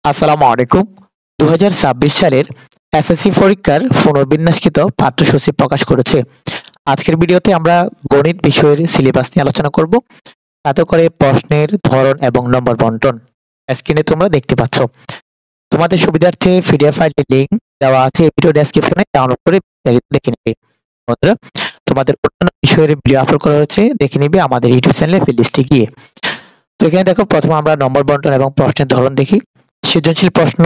আসসালামু আলাইকুম। ২০২৬ সালের এসএসসি পরীক্ষার পুনর্বিন্যাসকৃত পাঠ্যসূচি প্রকাশ করেছে। আজকের ভিডিওতে আমরা গণিত বিষয়ের সিলেবাস নিয়ে আলোচনা করব। তাতে করে প্রশ্নের ধরন এবং নম্বর বন্টন স্ক্রিনে তোমরা দেখতে পাচ্ছ। তোমাদের সুবিধার্থে পিডিএফ ফাইলের লিংক দেওয়া আছে ভিডিও ডেসক্রিপশনে, ডাউনলোড করে দেখে নেবে। বন্ধুরা, তোমাদের অন্যান্য বিষয়ের ভিডিও আপলোড করা হয়েছে, দেখে নিবে আমাদের ইউটিউব চ্যানেলে প্লেলিস্টে গিয়ে। তো এখানে দেখো, প্রথমে আমরা নম্বর বন্টন এবং প্রশ্নের ধরন দেখি। সৃজনশীল প্রশ্ন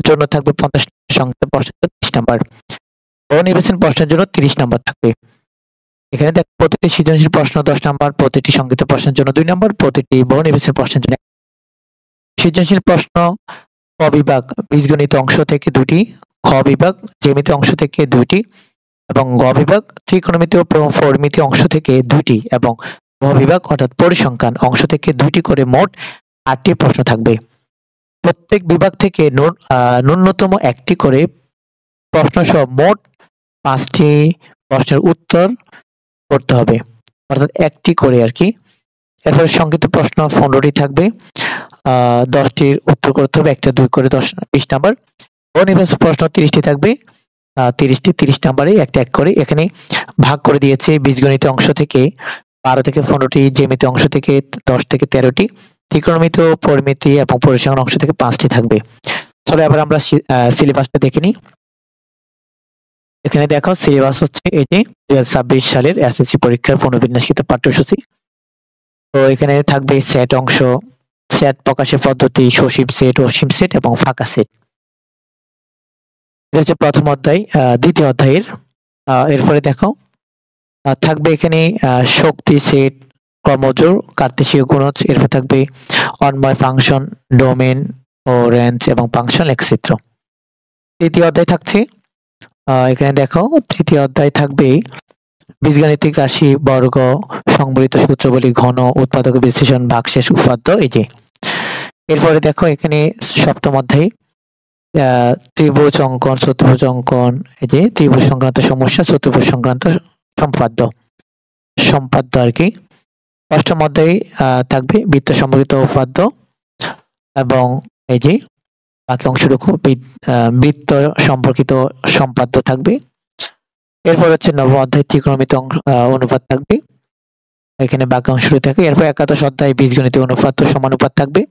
জন্য থাকবে 50 সংখ্যা, প্রশ্নের জন্য 30 নাম্বার। বহুনির্বাচনী প্রশ্নের জন্য 30 নাম্বার থাকবে। এখানে দেখো, প্রতিটি সৃজনশীল প্রশ্ন 10 নাম্বার, প্রতিটি সংক্ষিপ্ত প্রশ্নের জন্য 2 নাম্বার, প্রতিটি বহুনির্বাচনী প্রশ্নের জন্য। সৃজনশীল প্রশ্ন ক বিভাগ বীজগণিত অংশ থেকে 2টি, খ বিভাগ জ্যামিতি অংশ থেকে 2টি এবং গ বিভাগ ত্রিকোণমিতি ও পরিমিতি অংশ থেকে 2টি এবং ঘ বিভাগ অর্থাৎ পরিসংখ্যান অংশ থেকে 2টি করে মোট 8টি প্রশ্ন থাকবে। প্রত্যেক বিভাগ থেকে ন্যূনতম একটি করে প্রশ্ন সহ মোট 5টি প্রশ্নের উত্তর করতে হবে, অর্থাৎ একটি করে আর কি। এরপরে সংক্ষিপ্ত প্রশ্ন 15টি থাকবে, 10টির উত্তর করতে হবে, একটা 2 করে 20 নাম্বার। অনির্বাচিত প্রশ্ন 30টি থাকবে, 30 নাম্বারে একটা 1 করে। এখানে ভাগ করে দিয়েছে বীজগণিত অংশ থেকে 12 থেকে 15টি, জ্যামিতি অংশ থেকে 10 থেকে 13টি, ত্রিকোণমিতি, পরিমিতি এবং পরিসংখ্যান অংশ থেকে 5টি থাকবে। চলো এবার আমরা সিলেবাসটা দেখে নিই। এখানে দেখো, সিলেবাস হচ্ছে এই যে 2026 সালের এসএসসি পরীক্ষার পুনর্বিন্যাসকৃত পাঠ্যসূচি। তো এখানে থাকবে সেট অংশ, সেট প্রকাশের পদ্ধতি, সসীম সেট, অসীম সেট এবং ফাঁকা সেট। এটা হচ্ছে প্রথম অধ্যায়। দ্বিতীয় অধ্যায়ের এরপরে দেখো থাকবে এখানে শক্তি সেট, ক্রমজোড়, কার্তেশীয় গুণজ, এরপর থাকবে অন্বয়, ফাংশন, ডোমেন ও রেঞ্জ এবং ফাংশন লেখচিত্র। তৃতীয় অধ্যায় থাকছে এখানে দেখো, তৃতীয় অধ্যায় থাকবে বীজগাণিতিক রাশি, বর্গ, সংবলিত সূত্রাবলী, ঘন, উৎপাদক বিশ্লেষণ, ভাগশেষ, উপাদ্য। এই যে এরপরে দেখো, এখানে সপ্তম অধ্যায় ত্রিভুজ অঙ্কন, চতুর্ভুজ অঙ্কন, এই যে ত্রিভুজ সংক্রান্ত সমস্যা, চতুর্ভুজ সংক্রান্ত সম্পাদ্য আর কি। অষ্টম অধ্যায়ে থাকবে বৃত্ত সম্পর্কিত উপাদ্য এবং এই যে বাকি অংশটুকু বৃত্ত সম্পর্কিত সম্পাদ্য থাকবে। এরপর হচ্ছে নবম অধ্যায় ত্রিকোণমিতি অনুপাত থাকবে, এখানে বাকি অংশটুকু থাকে। এরপর একাদশ অধ্যায় বীজগণিত অনুপাত ও সমানুপাত থাকবে।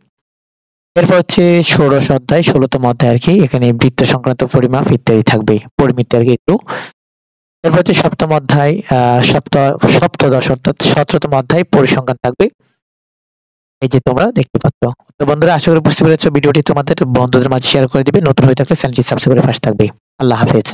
এরপর হচ্ছে ষোড়শ অধ্যায়, 16তম অধ্যায় আর কি, এখানে বৃত্ত সংক্রান্ত পরিমাপ ইত্যাদি থাকবে, পরিমিতি আর কি একটু। এরপর হচ্ছে সপ্তম অধ্যায়, সপ্তদশ অর্থাৎ 17তম অধ্যায় পরিসংখ্যান থাকবে, এই যে তোমরা দেখতে পাচ্ছ। তো বন্ধুরা, আশা করি বুঝতে পেরেছো। ভিডিওটি তোমাদের বন্ধুদের মাঝে শেয়ার করে দিবে। নতুন হয়ে থাকলে চ্যানেলটি সাবস্ক্রাইব করে পাশে থাকবে। আল্লাহ হাফেজ।